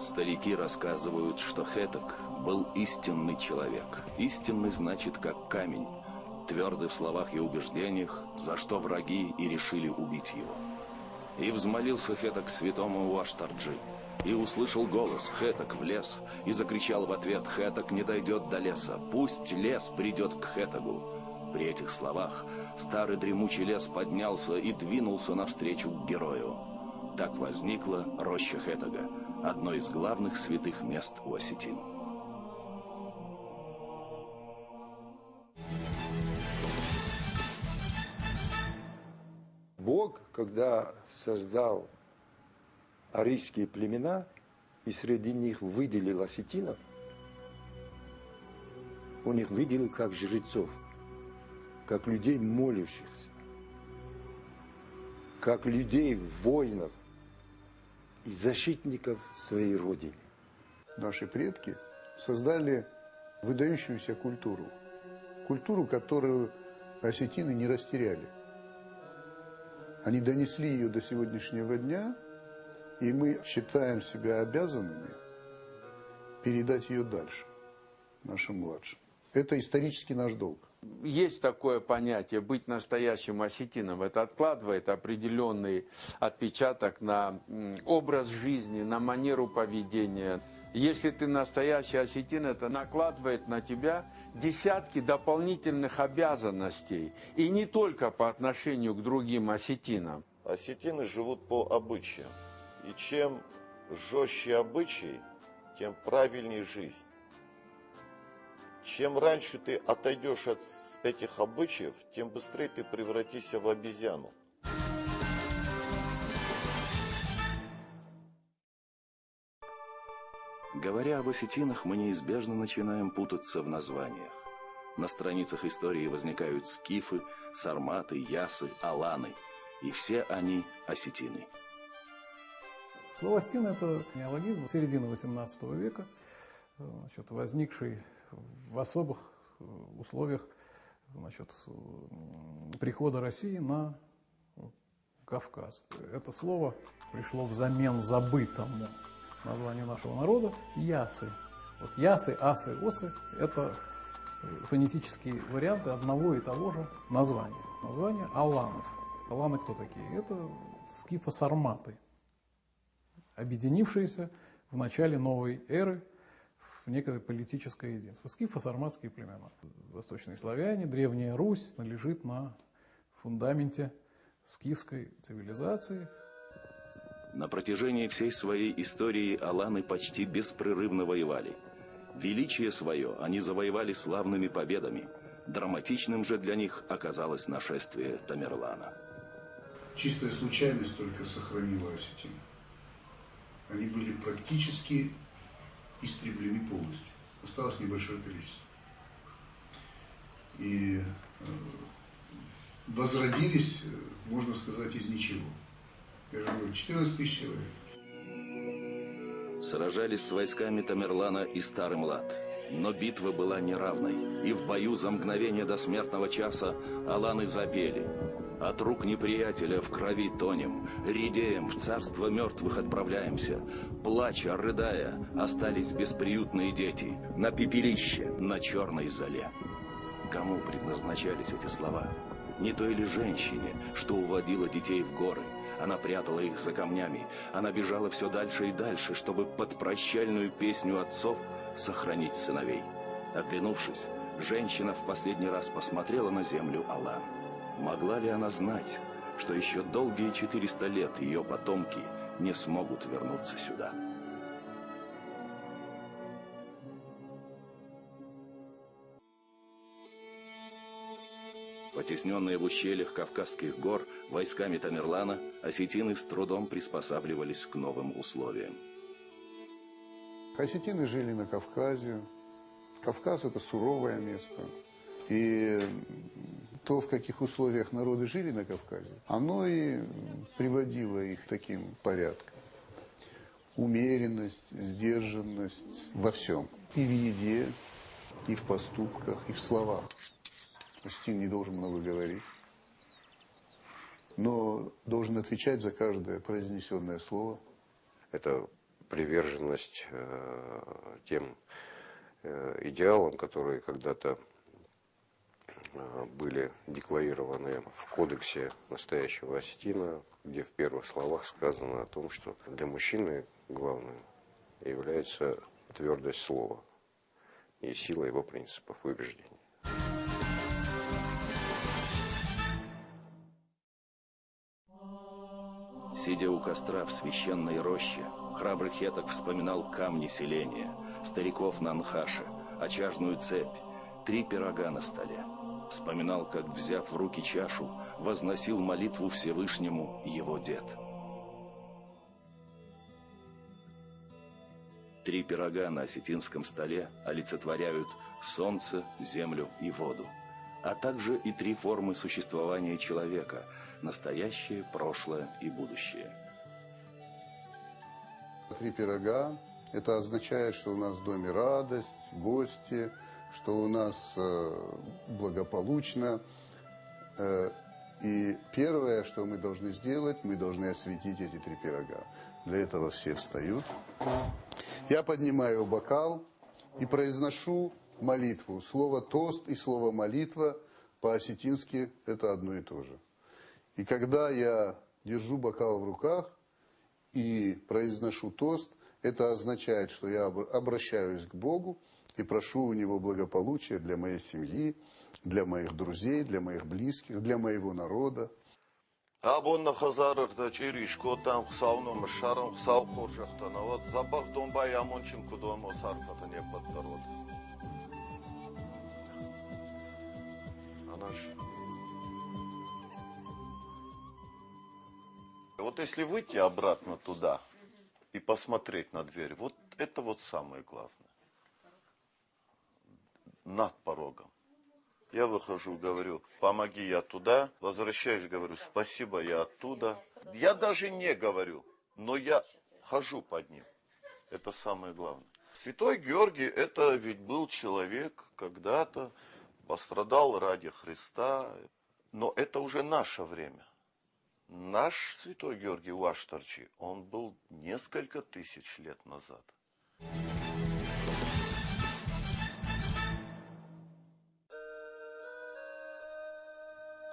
Старики рассказывают, что Хетак был истинный человек. Истинный значит как камень, твердый в словах и убеждениях, за что враги и решили убить его. И взмолился Хетак святому Уаштарджи, и услышал голос «Хетак в лес», и закричал в ответ «Хетак не дойдет до леса, пусть лес придет к Хетагу». При этих словах старый дремучий лес поднялся и двинулся навстречу к герою. Так возникла роща Хетага, одно из главных святых мест у осетин. Бог, когда создал арийские племена и среди них выделил осетинов, он их выделил как жрецов, как людей молящихся, как людей воинов и защитников своей родины. Наши предки создали выдающуюся культуру, культуру, которую осетины не растеряли. Они донесли ее до сегодняшнего дня, и мы считаем себя обязанными передать ее дальше, нашим младшим. Это исторический наш долг. Есть такое понятие быть настоящим осетином. Это откладывает определенный отпечаток на образ жизни, на манеру поведения. Если ты настоящий осетин, это накладывает на тебя десятки дополнительных обязанностей. И не только по отношению к другим осетинам. Осетины живут по обычаям. И чем жестче обычай, тем правильнее жизнь. Чем раньше ты отойдешь от этих обычаев, тем быстрее ты превратишься в обезьяну. Говоря об осетинах, мы неизбежно начинаем путаться в названиях. На страницах истории возникают скифы, сарматы, ясы, аланы. И все они осетины. Слово «осетин» – это неологизм середины XVIII века, возникший в особых условиях прихода России на Кавказ. Это слово пришло взамен забытому названию нашего народа ясы. Вот ясы, асы, осы – это фонетические варианты одного и того же названия. Название аланов. Аланы кто такие? Это скифо-сарматы, объединившиеся в начале новой эры в некое политическое единство. Скифо-сарматские племена. Восточные славяне, Древняя Русь лежит на фундаменте скифской цивилизации. На протяжении всей своей истории аланы почти беспрерывно воевали. Величие свое они завоевали славными победами. Драматичным же для них оказалось нашествие Тамерлана. Чистая случайность только сохранила осетин. Они были практически истреблены полностью. Осталось небольшое количество. И возродились, можно сказать, из ничего. Я же говорю, 14 тысяч человек. Сражались с войсками Тамерлана и Старый Млад. Но битва была неравной, и в бою за мгновение до смертного часа аланы запели: «От рук неприятеля в крови тонем, редеем, в царство мертвых отправляемся. Плача, рыдая, остались бесприютные дети на пепелище, на черной золе». Кому предназначались эти слова? Не той ли женщине, что уводила детей в горы? Она прятала их за камнями, она бежала все дальше и дальше, чтобы под прощальную песню отцов сохранить сыновей. Оглянувшись, женщина в последний раз посмотрела на землю алан. Могла ли она знать, что еще долгие 400 лет ее потомки не смогут вернуться сюда? Потесненные в ущельях Кавказских гор войсками Тамерлана, осетины с трудом приспосабливались к новым условиям. Осетины жили на Кавказе. Кавказ – это суровое место. И то, в каких условиях народы жили на Кавказе, оно и приводило их к таким порядкам. Умеренность, сдержанность во всем. И в еде, и в поступках, и в словах. Осетин не должен много говорить, но должен отвечать за каждое произнесенное слово. Это приверженность тем идеалам, которые когда-то были декларированы в кодексе настоящего осетина, где в первых словах сказано о том, что для мужчины главным является твердость слова и сила его принципов и убеждений. Сидя у костра в священной роще, храбрый хеток вспоминал камни селения, стариков на Нхаше, очажную цепь, 3 пирога на столе. Вспоминал, как, взяв в руки чашу, возносил молитву Всевышнему его дед. 3 пирога на осетинском столе олицетворяют солнце, землю и воду, а также и 3 формы существования человека – настоящее, прошлое и будущее. 3 пирога – это означает, что у нас в доме радость, гости, что у нас благополучно. И первое, что мы должны сделать, мы должны осветить эти 3 пирога. Для этого все встают. Я поднимаю бокал и произношу молитву. Слово «тост» и слово «молитва» по-осетински – это одно и то же. И когда я держу бокал в руках и произношу тост, это означает, что я обращаюсь к Богу и прошу у Него благополучия для моей семьи, для моих друзей, для моих близких, для моего народа. Абонна хазарырда чиришкотан хсауном шаром хсау хоржахтана. Вот запах домба ямончим кудон осарфата не подгород. Она ж... Вот если выйти обратно туда и посмотреть на дверь, вот это вот самое главное. Над порогом. Я выхожу, говорю, помоги, я туда. Возвращаюсь, говорю, спасибо, я оттуда. Я даже не говорю, но я хожу под ним. Это самое главное. Святой Георгий, это ведь был человек, когда-то пострадал ради Христа. Но это уже наше время. Наш святой Георгий Уаштарчи, он был несколько тысяч лет назад.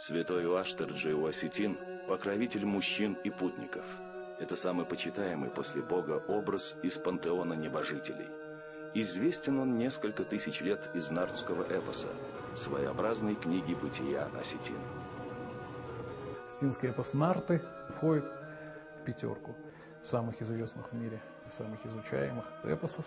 Святой Уаштарджи Уаситин – покровитель мужчин и путников. Это самый почитаемый после Бога образ из пантеона небожителей. Известен он несколько тысяч лет из нардского эпоса, своеобразной книги бытия осетин. Осетинский эпос Нарты входит в 5 самых известных в мире, самых изучаемых эпосов.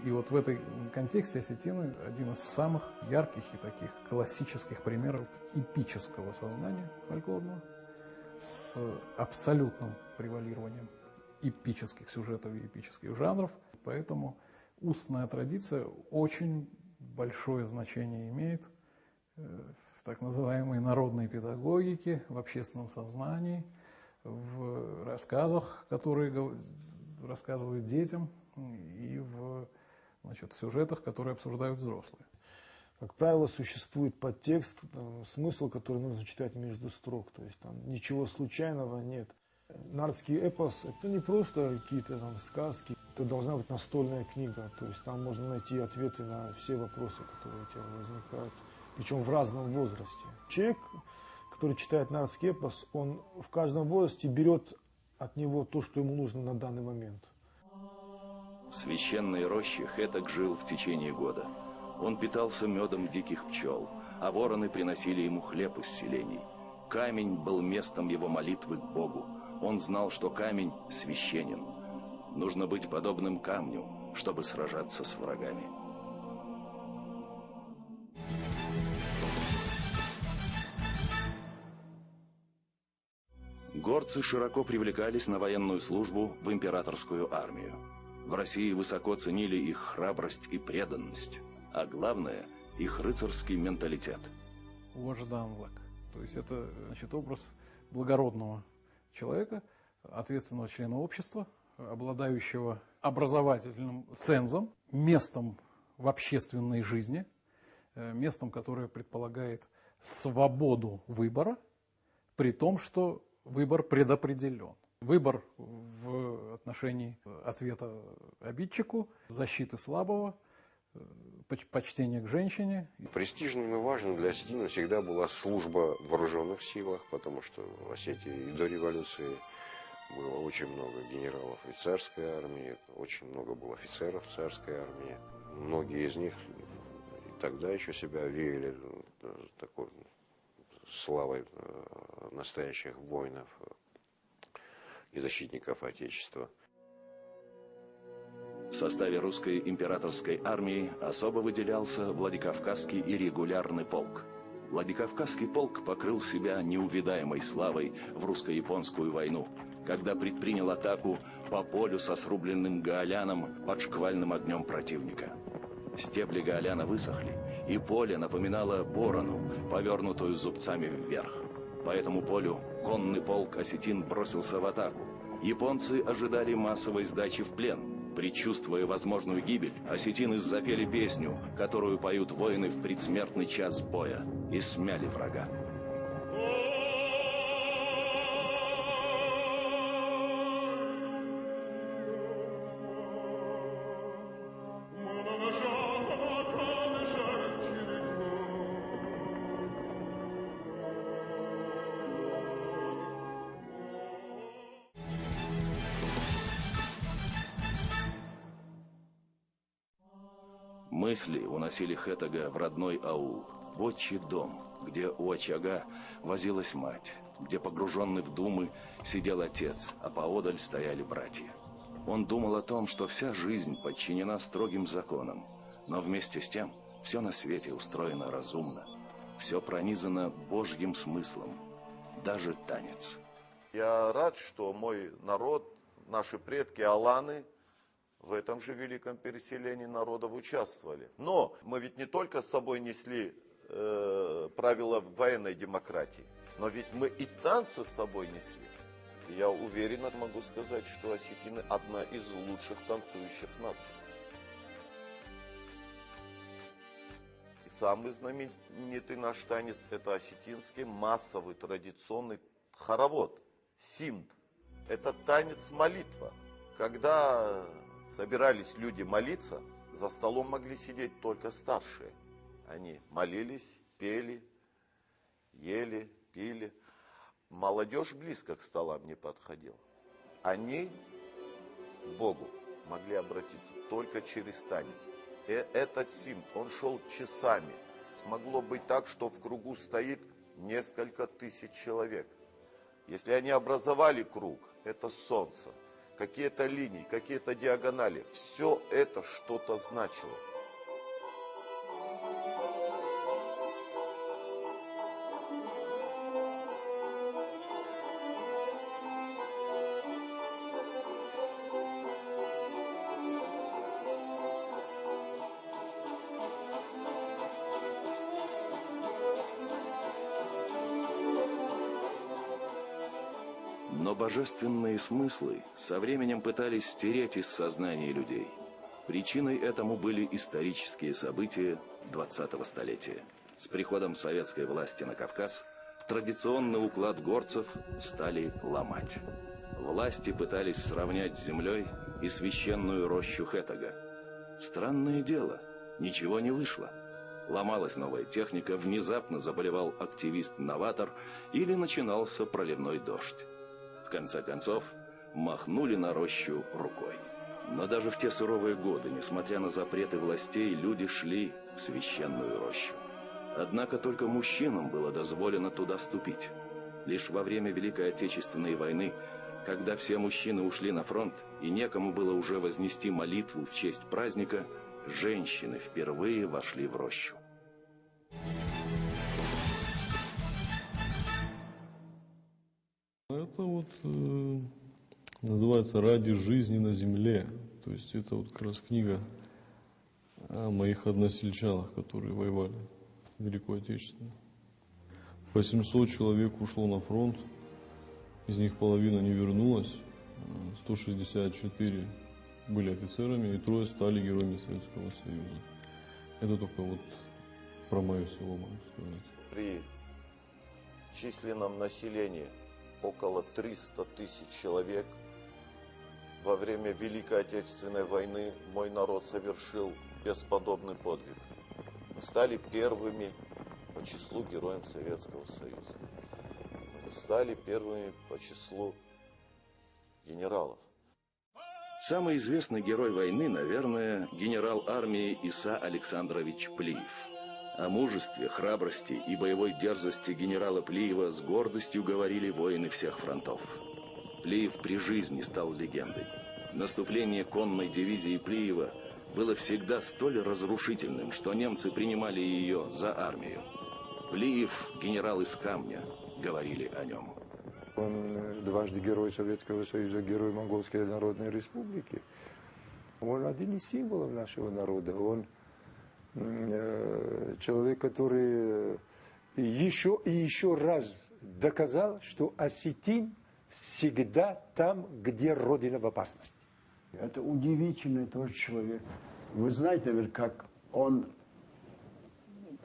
И вот в этой контексте осетины один из самых ярких и таких классических примеров эпического сознания фольклорного с абсолютным превалированием эпических сюжетов и эпических жанров. Поэтому устная традиция очень большое значение имеет в так называемой народной педагогике, в общественном сознании, в рассказах, которые рассказывают детям, и в сюжетах, которые обсуждают взрослые. Как правило, существует подтекст, смысл, который нужно читать между строк. То есть там ничего случайного нет. Нардский эпос – это не просто какие-то там сказки, это должна быть настольная книга. То есть там можно найти ответы на все вопросы, которые у тебя возникают, причем в разном возрасте. Человек, который читает нардский эпос, он в каждом возрасте берет от него то, что ему нужно на данный момент. В священной роще хеток жил в течение года. Он питался медом диких пчел, а вороны приносили ему хлеб из селений. Камень был местом его молитвы к Богу. Он знал, что камень священен. Нужно быть подобным камню, чтобы сражаться с врагами. Горцы широко привлекались на военную службу в императорскую армию. В России высоко ценили их храбрость и преданность, а главное – их рыцарский менталитет. Вожданлак. То есть это образ благородного человека, ответственного члена общества, обладающего образовательным цензом, местом в общественной жизни, местом, которое предполагает свободу выбора, при том, что выбор предопределен. Выбор в отношении ответа обидчику, защиты слабого, почтение к женщине. Престижным и важным для осетина всегда была служба в вооруженных силах, потому что в Осетии и до революции было очень много генералов и царской армии, очень много было офицеров царской армии. Многие из них и тогда еще себя веяли такой славой настоящих воинов и защитников Отечества. В составе русской императорской армии особо выделялся Владикавказский и регулярный полк. Владикавказский полк покрыл себя неувидаемой славой в русско-японскую войну, когда предпринял атаку по полю со срубленным гаоляном под шквальным огнем противника. Стебли гаоляна высохли, и поле напоминало борону, повернутую зубцами вверх. По этому полю конный полк осетин бросился в атаку. Японцы ожидали массовой сдачи в плен. Предчувствуя возможную гибель, осетины запели песню, которую поют воины в предсмертный час боя, и смяли врага. Мысли уносили Хетага в родной аул, в отчий дом, где у очага возилась мать, где, погруженный в думы, сидел отец, а поодаль стояли братья. Он думал о том, что вся жизнь подчинена строгим законам, но вместе с тем все на свете устроено разумно, все пронизано Божьим смыслом, даже танец. Я рад, что мой народ, наши предки аланы, в этом же великом переселении народов участвовали. Но мы ведь не только с собой несли правила военной демократии, но ведь мы и танцы с собой несли. И я уверенно могу сказать, что осетины одна из лучших танцующих наций. И самый знаменитый наш танец – это осетинский массовый традиционный хоровод, симд. Это танец-молитва, когда собирались люди молиться, за столом могли сидеть только старшие. Они молились, пели, ели, пили. Молодежь близко к столам не подходила. Они к Богу могли обратиться только через танец. И этот симд, он шел часами. Могло быть так, что в кругу стоит несколько тысяч человек. Если они образовали круг, это солнце. Какие-то линии, какие-то диагонали. Все это что-то значило. Но божественные смыслы со временем пытались стереть из сознания людей. Причиной этому были исторические события 20-го столетия. С приходом советской власти на Кавказ традиционный уклад горцев стали ломать. Власти пытались сравнять с землей и священную рощу Хетага. Странное дело, ничего не вышло. Ломалась новая техника, внезапно заболевал активист-новатор или начинался проливной дождь. В конце концов, махнули на рощу рукой. Но даже в те суровые годы, несмотря на запреты властей, люди шли в священную рощу. Однако только мужчинам было дозволено туда ступить. Лишь во время Великой Отечественной войны, когда все мужчины ушли на фронт и некому было уже вознести молитву в честь праздника, женщины впервые вошли в рощу. Это вот называется «Ради жизни на земле». То есть это вот как раз книга о моих односельчанах, которые воевали в Великую Отечественную. 800 человек ушло на фронт, из них половина не вернулась, 164 были офицерами и 3 стали героями Советского Союза. Это только вот про мое село, могу сказать. При численном населении около 300 тысяч человек. Во время Великой Отечественной войны мой народ совершил бесподобный подвиг. Мы стали первыми по числу героем Советского Союза. Мы стали первыми по числу генералов. Самый известный герой войны, наверное, генерал армии Иса Александрович Плиев. О мужестве, храбрости и боевой дерзости генерала Плиева с гордостью говорили воины всех фронтов. Плиев при жизни стал легендой. Наступление конной дивизии Плиева было всегда столь разрушительным, что немцы принимали ее за армию. Плиев, генерал из камня, говорили о нем. Он дважды герой Советского Союза, герой Монгольской Народной Республики. Он один из символов нашего народа. Он человек, который еще и еще раз доказал, что осетин всегда там, где Родина в опасности. Это удивительный тоже человек. Вы знаете, наверное, как он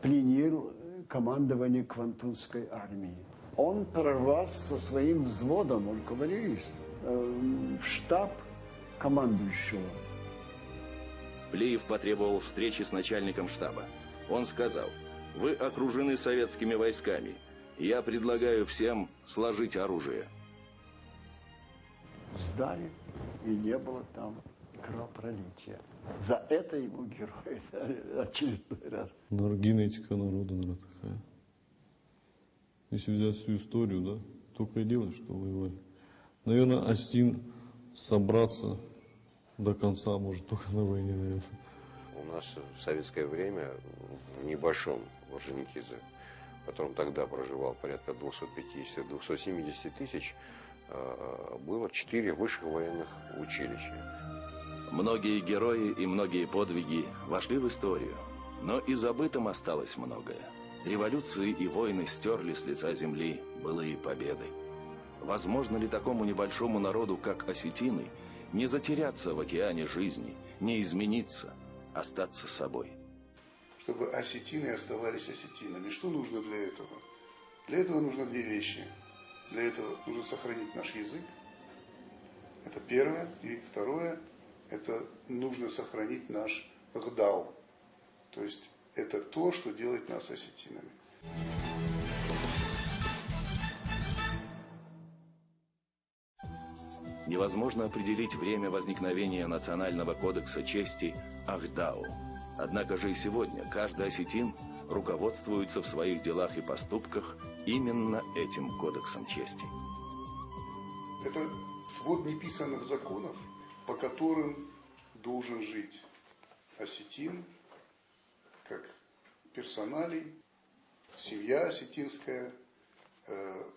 пленил командование Квантунской армии. Он прорвался со своим взводом, он кавалерист, в штаб командующего. Плиев потребовал встречи с начальником штаба. Он сказал: «Вы окружены советскими войсками. Я предлагаю всем сложить оружие». Сдали, и не было там кровопролития. За это ему герой очередной раз. Генетика народа, наверное, такая. Если взять всю историю, да, только и делать, что воевали. Наверное, осетин собраться до конца может только на войне, наверное. У нас в советское время в небольшом Орджоникидзе, в котором тогда проживало порядка 250-270 тысяч, было 4 высших военных училища. Многие герои и многие подвиги вошли в историю, но и забытым осталось многое. Революции и войны стерли с лица земли былые победы. Возможно ли такому небольшому народу, как осетины, не затеряться в океане жизни, не измениться, остаться собой? Чтобы осетины оставались осетинами. Что нужно для этого? Для этого нужно две вещи. Для этого нужно сохранить наш язык. Это первое. И второе, это нужно сохранить наш гдау. То есть это то, что делает нас осетинами. Невозможно определить время возникновения Национального кодекса чести Ахдау. Однако же и сегодня каждый осетин руководствуется в своих делах и поступках именно этим кодексом чести. Это свод неписанных законов, по которым должен жить осетин, как персоналий, семья осетинская,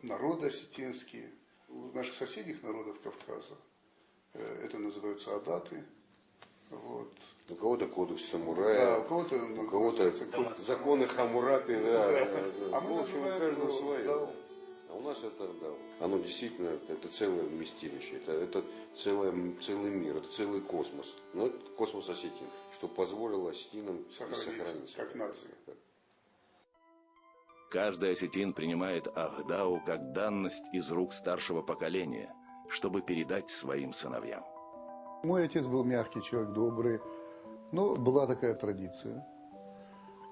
народ осетинский. У наших соседних народов Кавказа это называются адаты. Вот. У кого-то кодекс самурая, да, у кого-то законы Хаммурапи, да. А мы в общем, у называем каждого его свое. дау. А у нас это дау. Оно действительно, это целое вместилище, это целый мир, это целый космос. Но это космос осетин, что позволило осетинам сохраниться. Как нация. Каждый осетин принимает Ахдау как данность из рук старшего поколения, чтобы передать своим сыновьям. Мой отец был мягкий человек, добрый, но была такая традиция.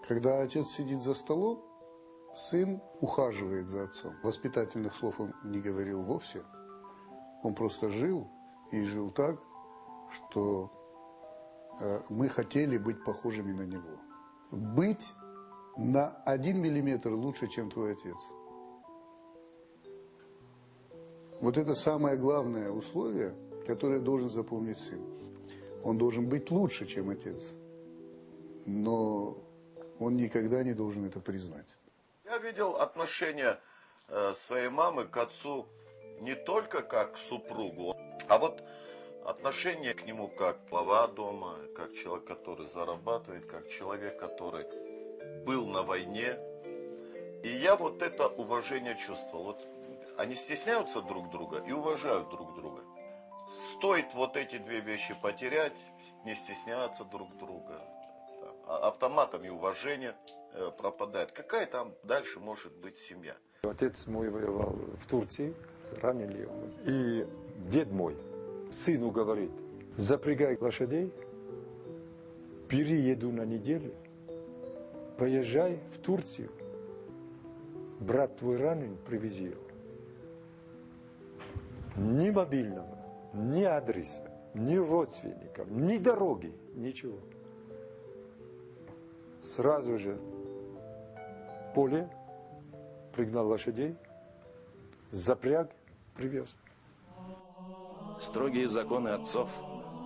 Когда отец сидит за столом, сын ухаживает за отцом. Воспитательных слов он не говорил вовсе. Он просто жил, и жил так, что мы хотели быть похожими на него. Быть на 1 миллиметр лучше, чем твой отец. Вот это самое главное условие, которое должен запомнить сын. Он должен быть лучше, чем отец. Но он никогда не должен это признать. Я видел отношение своей мамы к отцу не только как к супругу, а вот отношение к нему как глава дома, как человек, который зарабатывает, как человек, который был на войне. И я вот это уважение чувствовал. Вот они стесняются друг друга и уважают друг друга. Стоит вот эти две вещи потерять, не стесняться друг друга. Автоматом и уважение пропадает. Какая там дальше может быть семья? Отец мой воевал в Турции, ранен ли он. И дед мой сыну говорит: запрягай лошадей, бери еду на неделю, поезжай в Турцию, брат твой ранен, привези его. Ни мобильного, ни адреса, ни родственников, ни дороги, ничего. Сразу же поле, пригнал лошадей, запряг, привез. Строгие законы отцов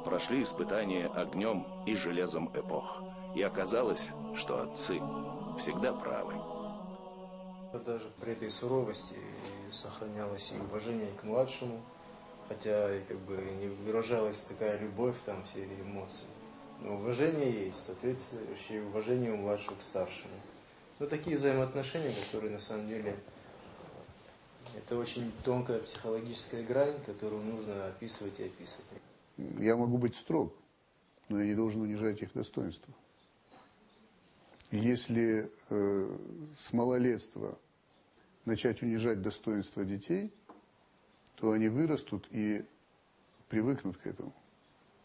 прошли испытания огнем и железом эпох. И оказалось, что отцы всегда правы. Даже при этой суровости сохранялось и уважение к младшему, хотя как бы не выражалась такая любовь, там все эти эмоции. Но уважение есть, соответствующее уважение у младшего к старшему. Но такие взаимоотношения, которые на самом деле это очень тонкая психологическая грань, которую нужно описывать и описывать. Я могу быть строг, но я не должен унижать их достоинство. Если с малолетства начать унижать достоинство детей, то они вырастут и привыкнут к этому.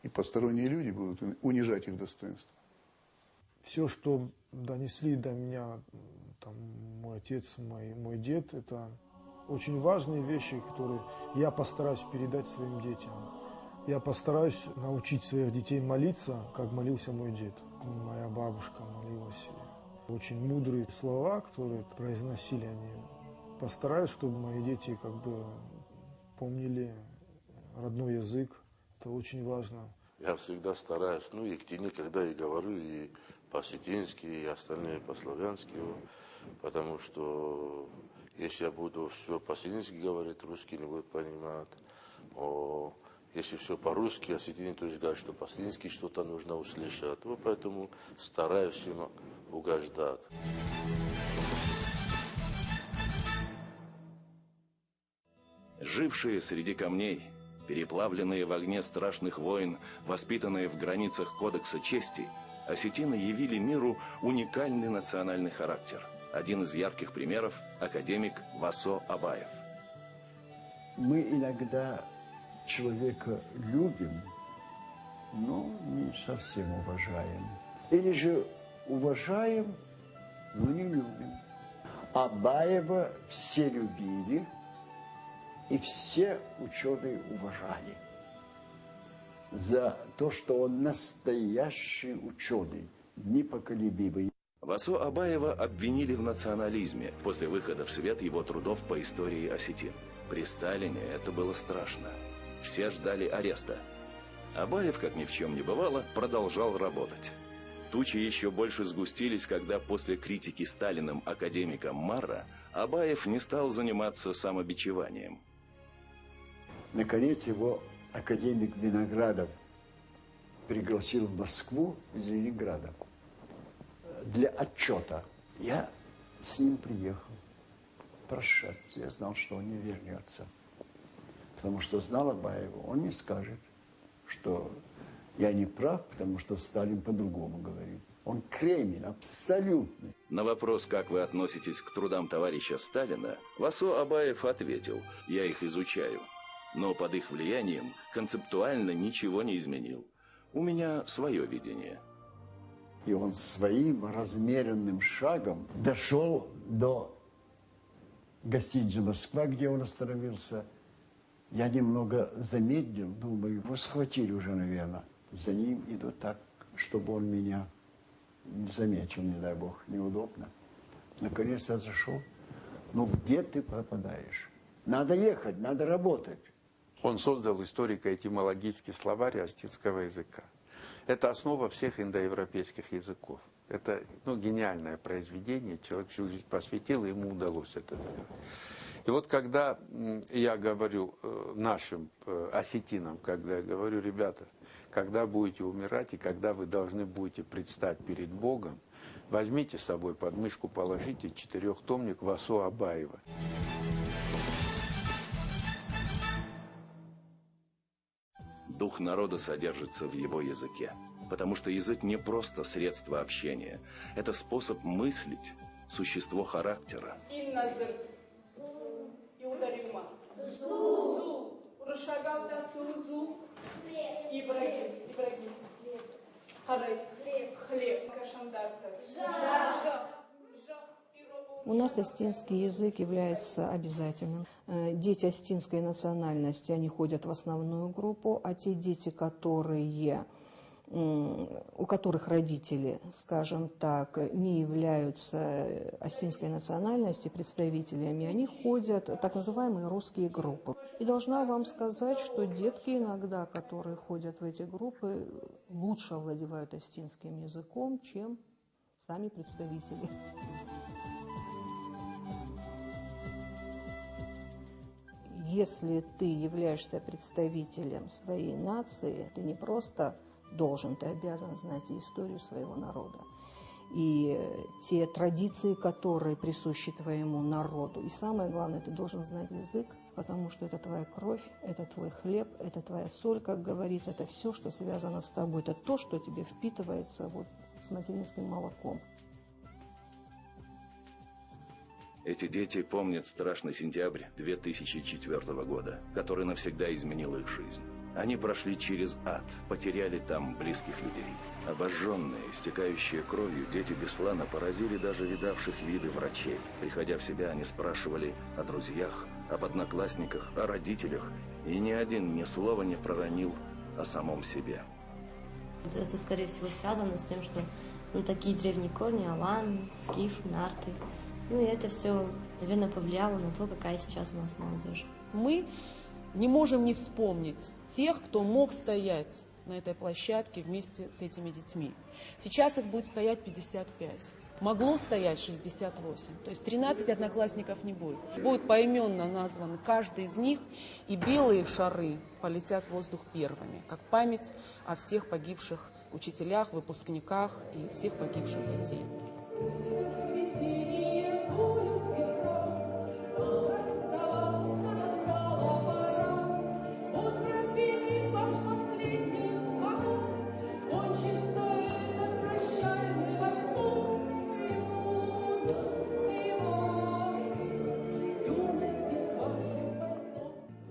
И посторонние люди будут унижать их достоинство. Все, что донесли до меня там, мой отец, мой дед, это очень важные вещи, которые я постараюсь передать своим детям. Я постараюсь научить своих детей молиться, как молился мой дед. Моя бабушка молилась. Очень мудрые слова, которые произносили они. Постараюсь, чтобы мои дети как бы помнили родной язык. Это очень важно. Я всегда стараюсь, и к Тине, когда я говорю, и по-осетински, и остальные по-славянски, потому что если я буду все по-осетински говорить, русские не будут понимать. Если все по-русски, осетины тоже говорят, что по-осетински что-то нужно услышать. Поэтому стараюсь им угождать. Жившие среди камней, переплавленные в огне страшных войн, воспитанные в границах Кодекса чести, осетины явили миру уникальный национальный характер. Один из ярких примеров – академик Васо Абаев. Мы иногда человека любим, но не совсем уважаем. Или же уважаем, но не любим. Абаева все любили, и все ученые уважали за то, что он настоящий ученый, непоколебимый. Васо Абаева обвинили в национализме после выхода в свет его трудов по истории осетин. При Сталине это было страшно. Все ждали ареста. Абаев, как ни в чем не бывало, продолжал работать. Тучи еще больше сгустились, когда после критики Сталиным академика Марра Абаев не стал заниматься самобичеванием. Наконец его академик Виноградов пригласил в Москву из Ленинграда для отчета. Я с ним приехал прощаться. Я знал, что он не вернется. Потому что знал Абаева. Он не скажет, что я не прав, потому что Сталин по-другому говорит. Он Кремль, абсолютный. На вопрос, как вы относитесь к трудам товарища Сталина, Васо Абаев ответил: я их изучаю. Но под их влиянием концептуально ничего не изменил. У меня свое видение. И он своим размеренным шагом дошел до гостиницы «Москва», где он остановился. Я немного замедлил, думаю, его схватили уже, наверное. За ним иду так, чтобы он меня не заметил, не дай бог, неудобно. Наконец я зашел. Где ты пропадаешь? Надо ехать, надо работать. Он создал историко-этимологический словарь осетинского языка. Это основа всех индоевропейских языков. Это гениальное произведение, человек всю жизнь посвятил, и ему удалось это сделать. И вот когда я говорю нашим осетинам, когда я говорю: ребята, когда будете умирать и когда вы должны будете предстать перед Богом, возьмите с собой под мышку, положите 4-томник Васо Абаева. Дух народа содержится в его языке, потому что язык не просто средство общения, это способ мыслить, существо характера. и ударил мат. Зу. Расшагал Зу. Ибрагим. Хлеб. Кашандартов. У нас остинский язык является обязательным. Дети остинской национальности, они ходят в основную группу, а те дети, у которых родители, скажем так, не являются остинской национальности представителями, они ходят в так называемые русские группы. И должна вам сказать, что детки иногда, которые ходят в эти группы, лучше овладевают остинским языком, чем сами представители. Если ты являешься представителем своей нации, ты не просто должен, ты обязан знать и историю своего народа, и те традиции, которые присущи твоему народу. И самое главное, ты должен знать язык, потому что это твоя кровь, это твой хлеб, это твоя соль, как говорится, это все, что связано с тобой, это то, что тебе впитывается вот с материнским молоком. Эти дети помнят страшный сентябрь 2004 года, который навсегда изменил их жизнь. Они прошли через ад, потеряли там близких людей. Обожженные, истекающие кровью, дети Беслана поразили даже видавших виды врачей. Приходя в себя, они спрашивали о друзьях, об одноклассниках, о родителях, и ни один ни слова не проронил о самом себе. Это, скорее всего, связано с тем, что такие древние корни, алан, скиф, нарты. И это все, наверное, повлияло на то, какая сейчас у нас молодежь. Мы не можем не вспомнить тех, кто мог стоять на этой площадке вместе с этими детьми. Сейчас их будет стоять 55. Могло стоять 68. То есть 13 одноклассников не будет. Будет поименно назван каждый из них, и белые шары полетят в воздух первыми, как память о всех погибших учителях, выпускниках и всех погибших детей.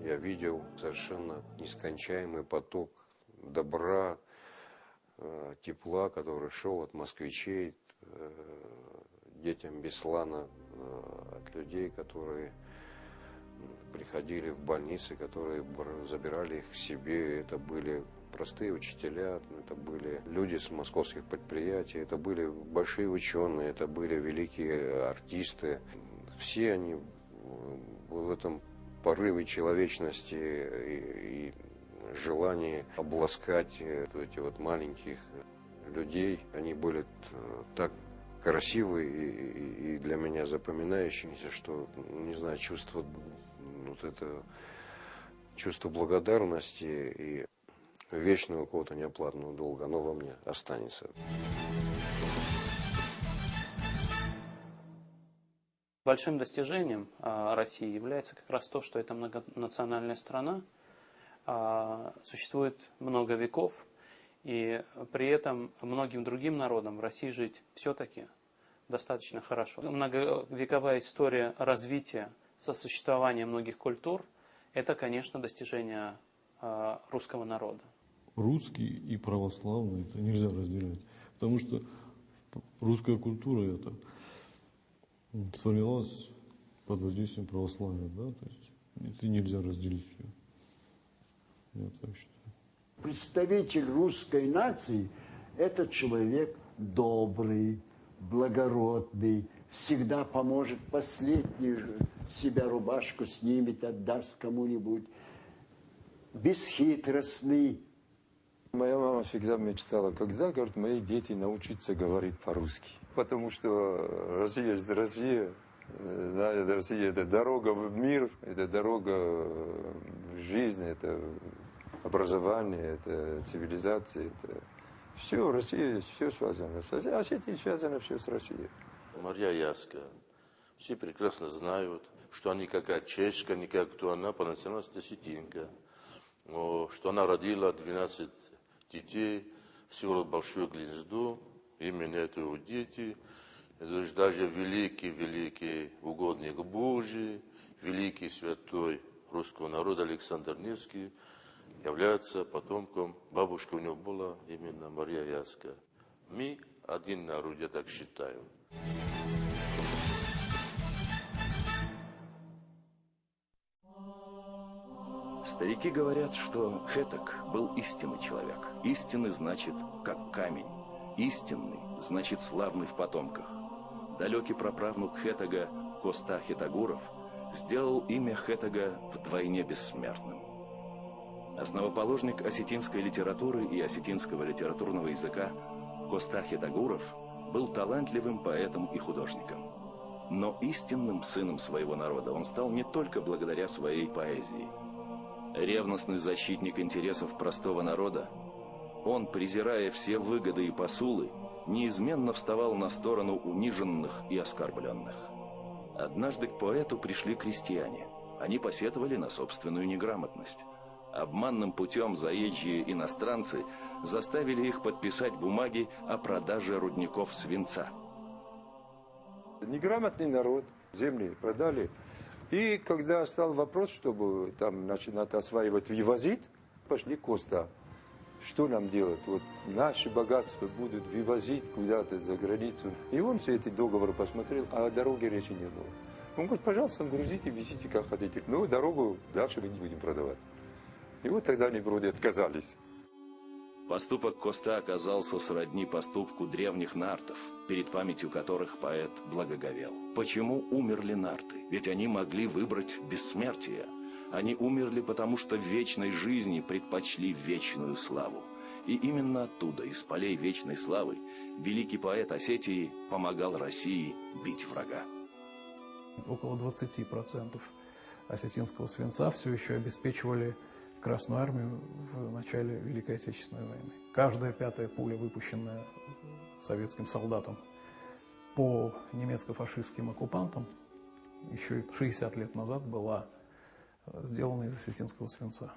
Я видел совершенно нескончаемый поток добра, тепла, который шел от москвичей, детям Беслана, от людей, которые приходили в больницы, которые забирали их к себе. Это были простые учителя, это были люди с московских предприятий, это были большие ученые, это были великие артисты. Все они в этом порыве человечности и желании обласкать эти вот маленьких людей. Они были так красивые и для меня запоминающиеся, что, не знаю, чувство благодарности и вечного какого-то неоплатного долга, оно во мне останется. Большим достижением России является как раз то, что это многонациональная страна, существует много веков, и при этом многим другим народам в России жить все-таки достаточно хорошо. Многовековая история развития, сосуществования многих культур – это, конечно, достижение русского народа. Русский и православный это нельзя разделять, потому что русская культура это сформировалась под воздействием православия, да, то есть это нельзя разделить все. Я так считаю. Представитель русской нации – это человек добрый, благородный, всегда поможет последнюю себя рубашку снимет, отдаст кому-нибудь, бесхитростный. Моя мама всегда мечтала, когда, говорит, мои дети научатся говорить по-русски. Потому что Россия – это Россия, да, Россия – это дорога в мир, это дорога в жизнь, это образование, это цивилизация, это все, Россия, все связано с Россией, а Осетия связано все с Россией. Марья Яска, все прекрасно знают, что она никакая чешка, никак кто она по национальности осетинка, что она родила 12 детей, всего большое гнездо, именно это дети, даже великий угодник Божий, великий святой русского народа Александр Невский является потомком, бабушка у него была именно Мария Вязская. Мы один народ, я так считаю. Старики говорят, что Хетак был истинный человек. Истинный значит, как камень. Истинный значит, славный в потомках. Далекий праправнук Хетага Коста Хетагуров сделал имя Хетага вдвойне бессмертным. Основоположник осетинской литературы и осетинского литературного языка Коста Хетагуров был талантливым поэтом и художником. Но истинным сыном своего народа он стал не только благодаря своей поэзии. Ревностный защитник интересов простого народа, он, презирая все выгоды и посулы, неизменно вставал на сторону униженных и оскорбленных. Однажды к поэту пришли крестьяне. Они посетовали на собственную неграмотность. Обманным путем заезжие иностранцы заставили их подписать бумаги о продаже рудников свинца. Неграмотный народ, земли продали. И когда стал вопрос, чтобы там начинать осваивать, вывозить, пошли Коста. Что нам делать? Вот наши богатства будут вывозить куда-то за границу. И он все эти договоры посмотрел, а о дороге речи не было. Он говорит, пожалуйста, грузите, везите как хотите. Но дорогу дальше мы не будем продавать. И вот тогда они вроде отказались. Поступок Коста оказался сродни поступку древних нартов, перед памятью которых поэт благоговел. Почему умерли нарты? Ведь они могли выбрать бессмертие. Они умерли, потому что в вечной жизни предпочли вечную славу. И именно оттуда, из полей вечной славы, великий поэт Осетии помогал России бить врага. Около 20% осетинского свинца все еще обеспечивали Красную армию в начале Великой Отечественной войны. Каждая пятая пуля, выпущенная советским солдатам по немецко-фашистским оккупантам, еще 60 лет назад была сделана из осетинского свинца.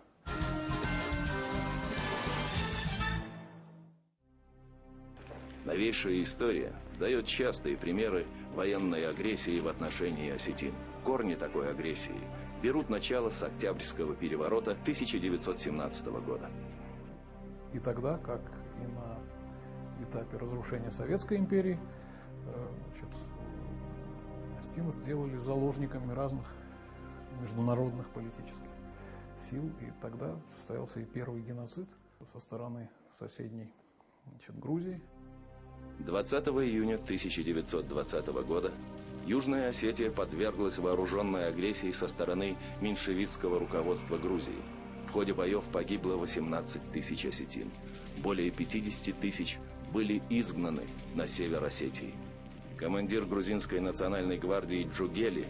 Новейшая история дает частые примеры военной агрессии в отношении осетин. Корни такой агрессии берут начало с Октябрьского переворота 1917 года. И тогда, как и на этапе разрушения Советской империи, осетины сделали заложниками разных международных политических сил. И тогда состоялся и первый геноцид со стороны соседней Грузии. 20 июня 1920 года Южная Осетия подверглась вооруженной агрессии со стороны меньшевистского руководства Грузии. В ходе боев погибло 18 тысяч осетин. Более 50 тысяч были изгнаны на север Осетии. Командир грузинской национальной гвардии Джугели,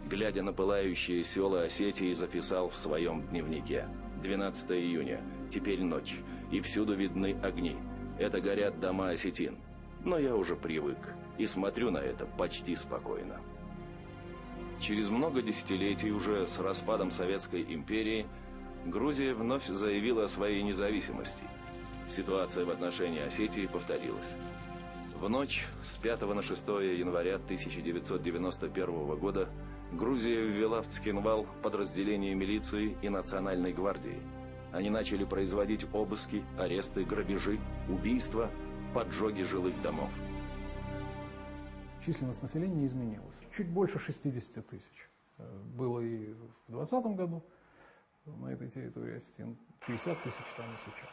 глядя на пылающие села Осетии, записал в своем дневнике: 12 июня, теперь ночь, и всюду видны огни. Это горят дома осетин. Но я уже привык и смотрю на это почти спокойно. Через много десятилетий, уже с распадом Советской империи, Грузия вновь заявила о своей независимости. Ситуация в отношении Осетии повторилась. В ночь с 5 на 6 января 1991 года Грузия ввела в Цхинвал подразделения милиции и национальной гвардии. Они начали производить обыски, аресты, грабежи, убийства, поджоги жилых домов. Численность населения не изменилась. Чуть больше 60 тысяч. Было и в 2020 году на этой территории осетин, 50 тысяч там и сейчас.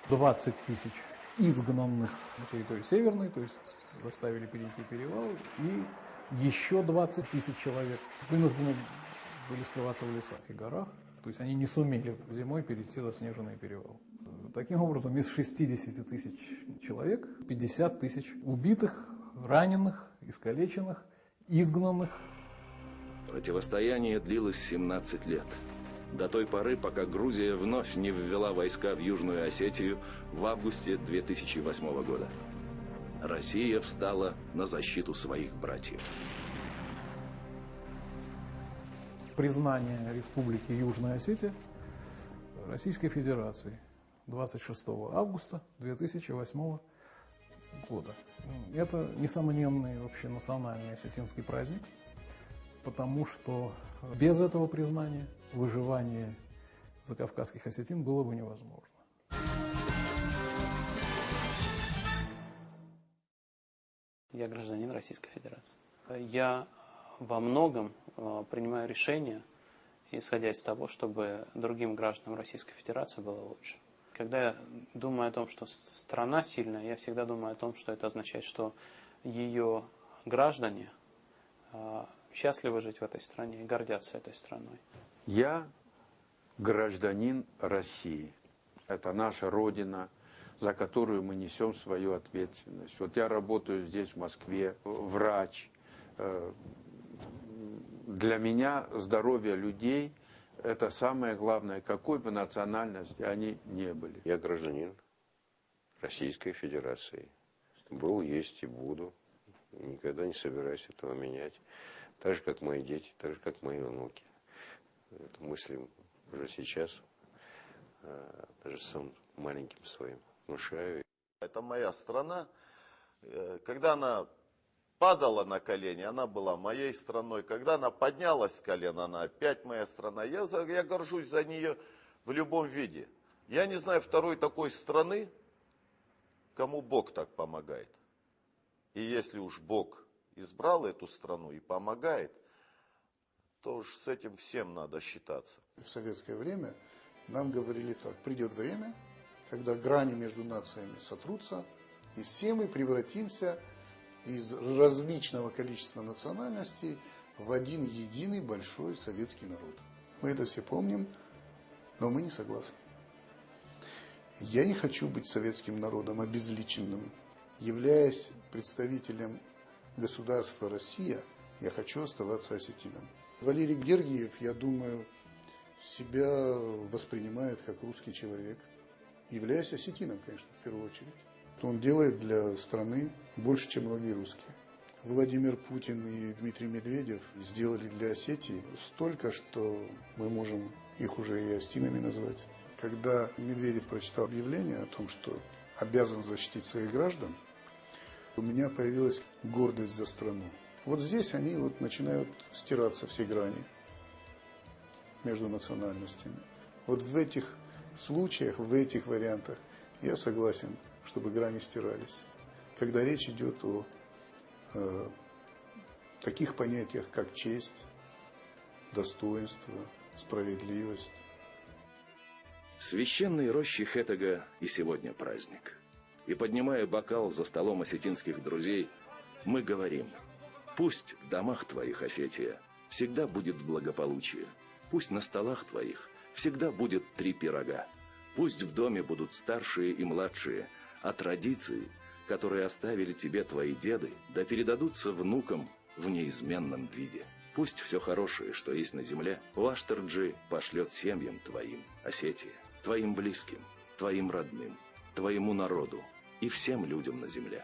20 тысяч изгнанных на территорию северной, то есть заставили перейти перевал, и еще 20 тысяч человек вынуждены были скрываться в лесах и горах, то есть они не сумели зимой перейти заснеженный перевал. Таким образом, из 60 тысяч человек 50 тысяч убитых, раненых, искалеченных, изгнанных. Противостояние длилось 17 лет. До той поры, пока Грузия вновь не ввела войска в Южную Осетию в августе 2008 года. Россия встала на защиту своих братьев. Признание Республики Южная Осетия Российской Федерации 26 августа 2008 года. Это несомненный общенациональный осетинский праздник. потому что без этого признания выживание закавказских осетин было бы невозможно. Я гражданин Российской Федерации. Я во многом принимаю решения, исходя из того, чтобы другим гражданам Российской Федерации было лучше. Когда я думаю о том, что страна сильная, я всегда думаю о том, что это означает, что ее граждане счастливы жить в этой стране и гордятся этой страной. Я гражданин России. Это наша Родина, за которую мы несем свою ответственность. Вот я работаю здесь, в Москве, врач. Для меня здоровье людей – это самое главное, какой бы национальности они ни были. Я гражданин Российской Федерации. Был, есть и буду. Никогда не собираюсь этого менять. Так же, как мои дети, так же, как мои внуки. Это мыслим уже сейчас, даже сам маленьким своим внушаю. Это моя страна. Когда она падала на колени, она была моей страной. Когда она поднялась с колен, она опять моя страна. Я горжусь за нее в любом виде. Я не знаю второй такой страны, кому Бог так помогает. И если уж Бог избрал эту страну и помогает, то уж с этим всем надо считаться. В советское время нам говорили так: придет время, когда грани между нациями сотрутся, и все мы превратимся из различного количества национальностей в один единый большой советский народ. Мы это все помним, но мы не согласны. Я не хочу быть советским народом обезличенным. Являясь представителем государства Россия, я хочу оставаться осетином. Валерий Гергиев, я думаю, себя воспринимает как русский человек, являясь осетином, конечно, в первую очередь. Он делает для страны больше, чем многие русские. Владимир Путин и Дмитрий Медведев сделали для Осетии столько, что мы можем их уже и остинами назвать. Когда Медведев прочитал объявление о том, что обязан защитить своих граждан, у меня появилась гордость за страну. Вот здесь они начинают стираться все грани между национальностями. Вот в этих случаях, в этих вариантах я согласен, чтобы грани стирались. Когда речь идет о таких понятиях, как честь, достоинство, справедливость. В священной роще Хетага и сегодня праздник. И поднимая бокал за столом осетинских друзей, мы говорим: пусть в домах твоих, Осетия, всегда будет благополучие. Пусть на столах твоих всегда будет 3 пирога. Пусть в доме будут старшие и младшие, а традиции, которые оставили тебе твои деды, да передадутся внукам в неизменном виде. Пусть все хорошее, что есть на земле, Уаштарджи пошлет семьям твоим, Осетия, твоим близким, твоим родным, твоему народу и всем людям на земле.